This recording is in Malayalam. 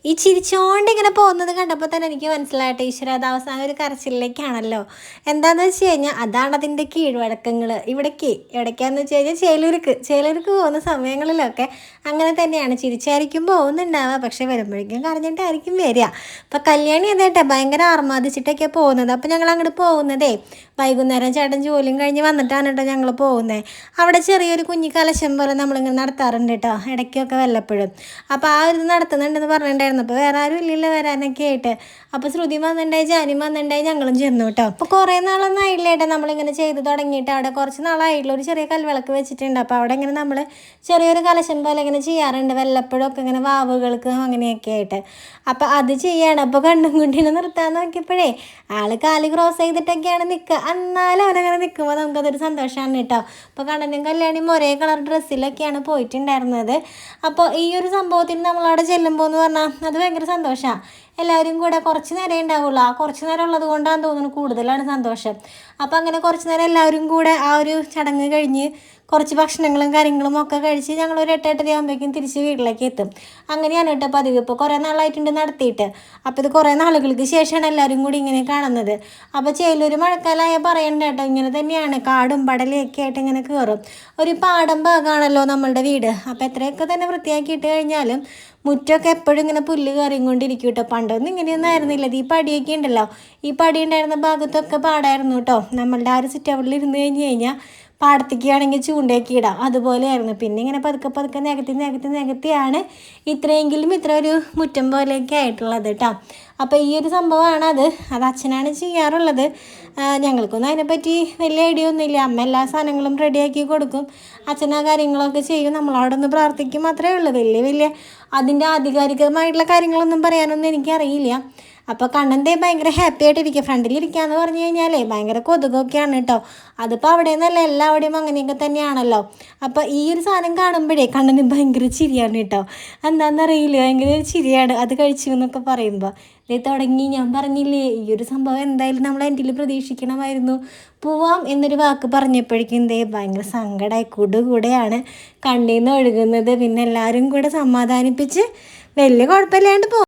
ഈ ചിരിച്ചോണ്ട് ഇങ്ങനെ പോകുന്നത് കണ്ടപ്പോൾ തന്നെ എനിക്ക് മനസ്സിലായിട്ട് ഈശ്വര അത് അവസാനം ഒരു കരച്ചിലേക്കാണല്ലോ. എന്താണെന്ന് വെച്ച് കഴിഞ്ഞാൽ അതാണ് അതിൻ്റെ കീഴ്വഴക്കങ്ങൾ. എവിടേക്കാന്ന് വെച്ച് കഴിഞ്ഞാൽ ചേലൂർക്ക് പോകുന്ന സമയങ്ങളിലൊക്കെ അങ്ങനെ തന്നെയാണ്. ചിരിച്ചായിരിക്കും പോകുന്നുണ്ടാവുക, പക്ഷെ വരുമ്പോഴേക്കും കരഞ്ഞിട്ടായിരിക്കും വരിക. അപ്പം കല്യാണി അതേട്ടെ ഭയങ്കര ആർമാദിച്ചിട്ടൊക്കെയാണ് പോകുന്നത്. അപ്പം ഞങ്ങൾ അങ്ങോട്ട് പോകുന്നതേ വൈകുന്നേരം ചേട്ടൻ ജോലിയും കഴിഞ്ഞ് വന്നിട്ടാണ് കേട്ടോ ഞങ്ങൾ പോകുന്നത്. അവിടെ ചെറിയൊരു കുഞ്ഞി കലശം പോലെ നമ്മളിങ്ങനെ നടത്താറുണ്ട് കേട്ടോ, ഇടയ്ക്കൊക്കെ വല്ലപ്പോഴും. അപ്പോൾ ആ ഒരു ഇത് നടത്തുന്നുണ്ടെന്ന് പറഞ്ഞിട്ടുണ്ടായിരുന്നു. അപ്പോൾ വേറെ ആരും ഇല്ലല്ലോ വരാനൊക്കെ ആയിട്ട്. അപ്പോൾ ശ്രുതി വന്നിട്ടുണ്ടായി, ജാനിയും വന്നിട്ടുണ്ടായി, ഞങ്ങളും ചെന്നു കേട്ടോ. അപ്പോൾ കുറേ നാളൊന്നും ആയില്ല ഏട്ടാ നമ്മളിങ്ങനെ ചെയ്ത് തുടങ്ങിയിട്ട്. അവിടെ കുറച്ച് നാളായിട്ടുള്ള ഒരു ചെറിയ കൽവിളക്ക് വെച്ചിട്ടുണ്ട്. അപ്പോൾ അവിടെ ഇങ്ങനെ നമ്മൾ ചെറിയൊരു കലശം പോലെ ഇങ്ങനെ ചെയ്യാറുണ്ട് വല്ലപ്പോഴും ഒക്കെ, ഇങ്ങനെ വാവുകൾക്ക് അങ്ങനെയൊക്കെ ആയിട്ട്. അപ്പോൾ അത് ചെയ്യാണ്. അപ്പോൾ കണ്ണും കുട്ടീനെ നിർത്താൻ നോക്കിയപ്പോഴേ ആൾ കാല് ക്രോസ് ചെയ്തിട്ടൊക്കെയാണ് നിൽക്കുക. എന്നാലും അവനങ്ങനെ നിൽക്കുമ്പോൾ നമുക്കതൊരു സന്തോഷമാണ് കേട്ടോ. അപ്പോൾ കണ്ണനും കല്യാണിയും ഒരേ കളർ ഡ്രസ്സിലൊക്കെയാണ് പോയിട്ടുണ്ടായിരുന്നത്. അപ്പോൾ ഈ ഒരു സംഭവത്തിന് നമ്മളവിടെ ചെല്ലുമ്പോൾ എന്ന് പറഞ്ഞാൽ അത് ഭയങ്കര സന്തോഷമാണ്. എല്ലാവരും കൂടെ കുറച്ച് നേരം ഉണ്ടാവുള്ളൂ. ആ കുറച്ച് നേരം ഉള്ളത് കൊണ്ടാണ് തോന്നുന്നു കൂടുതലാണ് സന്തോഷം. അപ്പോൾ അങ്ങനെ കുറച്ച് നേരം എല്ലാവരും കൂടെ ആ ഒരു ചടങ്ങ് കഴിഞ്ഞ് കുറച്ച് ഭക്ഷണങ്ങളും കാര്യങ്ങളും ഒക്കെ കഴിച്ച് ഞങ്ങൾ ഒരു 8-8:30 ആകുമ്പോഴേക്കും തിരിച്ച് വീട്ടിലേക്ക് എത്തും. അങ്ങനെയാണ് കേട്ടോ പതിവ്. ഇപ്പോൾ കുറേ നാളായിട്ടുണ്ട് നടത്തിയിട്ട്. അപ്പോൾ ഇത് കുറേ നാളുകൾക്ക് ശേഷമാണ് എല്ലാവരും കൂടി ഇങ്ങനെ കാണുന്നത്. അപ്പോൾ ചേലൂർ മഴക്കാലമായ പറയണ്ട കേട്ടോ, ഇങ്ങനെ തന്നെയാണ് കാടും പടലയൊക്കെ ആയിട്ട് ഇങ്ങനെ കയറും. ഒരു പാടം ഭാഗമാണല്ലോ നമ്മളുടെ വീട്. അപ്പോൾ എത്രയൊക്കെ തന്നെ വൃത്തിയാക്കിയിട്ട് കഴിഞ്ഞാലും മുറ്റമൊക്കെ എപ്പോഴും ഇങ്ങനെ പുല്ല് കയറിക്കൊണ്ടിരിക്കും കേട്ടോ. പണ്ടൊന്നും ഇങ്ങനെയൊന്നും ആയിരുന്നില്ല. ഈ പടിയൊക്കെ ഉണ്ടല്ലോ, ഈ പടി ഉണ്ടായിരുന്ന ഭാഗത്തൊക്കെ പാടായിരുന്നു കേട്ടോ. നമ്മളുടെ ആ ഒരു സിറ്റൗട്ടിൽ ഇരുന്ന് കഴിഞ്ഞാൽ പാടത്തേക്കാണെങ്കിൽ ചൂണ്ടയൊക്കെ ഇടാം, അതുപോലെയായിരുന്നു. പിന്നെ ഇങ്ങനെ പതുക്കെ നികത്തിയാണ് ഇത്രയെങ്കിലും ഇത്ര ഒരു മുറ്റം പോലെയൊക്കെ ആയിട്ടുള്ളത് കേട്ടോ. അപ്പോൾ ഈ ഒരു സംഭവമാണ് അത് അച്ഛനാണ് ചെയ്യാറുള്ളത്. ഞങ്ങൾക്കൊന്നും അതിനെപ്പറ്റി വലിയ ഐഡിയ ഒന്നുമില്ല. അമ്മ എല്ലാ സാധനങ്ങളും റെഡിയാക്കി കൊടുക്കും, അച്ഛൻ ആ കാര്യങ്ങളൊക്കെ ചെയ്യും. നമ്മളോടൊന്ന് പ്രാർത്ഥിക്കും മാത്രമേ ഉള്ളൂ. വലിയ അതിൻ്റെ ആധികാരികമായിട്ടുള്ള കാര്യങ്ങളൊന്നും പറയാനൊന്നും എനിക്കറിയില്ല. അപ്പോൾ കണ്ണൻ്റെ ഭയങ്കര ഹാപ്പി ആയിട്ടിരിക്കുക. ഫ്രണ്ടിലിരിക്കുകയെന്ന് പറഞ്ഞു കഴിഞ്ഞാലേ ഭയങ്കര കൊതുകൊക്കെയാണ് കേട്ടോ. അതിപ്പോൾ അവിടെ നിന്നല്ല, എല്ലാവിടെയും അങ്ങനെയൊക്കെ തന്നെയാണല്ലോ. അപ്പോൾ ഈ ഒരു സാധനം കാണുമ്പോഴേ കണ്ണന് ഭയങ്കര ചിരിയാണ് കേട്ടോ. എന്താണെന്നറിയില്ല, ഭയങ്കര ചിരിയാണ് അത് കഴിച്ചു എന്നൊക്കെ പറയുമ്പോൾ. ഇത് തുടങ്ങി. ഞാൻ പറഞ്ഞില്ലേ ഈ ഒരു സംഭവം എന്തായാലും നമ്മൾ എൻ്റെ പ്രതീക്ഷിക്കണമായിരുന്നു. പോവാം എന്നൊരു വാക്ക് പറഞ്ഞപ്പോഴേക്കും ഭയങ്കര സങ്കടമായി. കൂടെയാണ് കണ്ണീന്ന് ഒഴുകുന്നത്. പിന്നെ എല്ലാവരും കൂടെ സമാധാനിപ്പിച്ച് വലിയ കുഴപ്പമില്ലാണ്ട്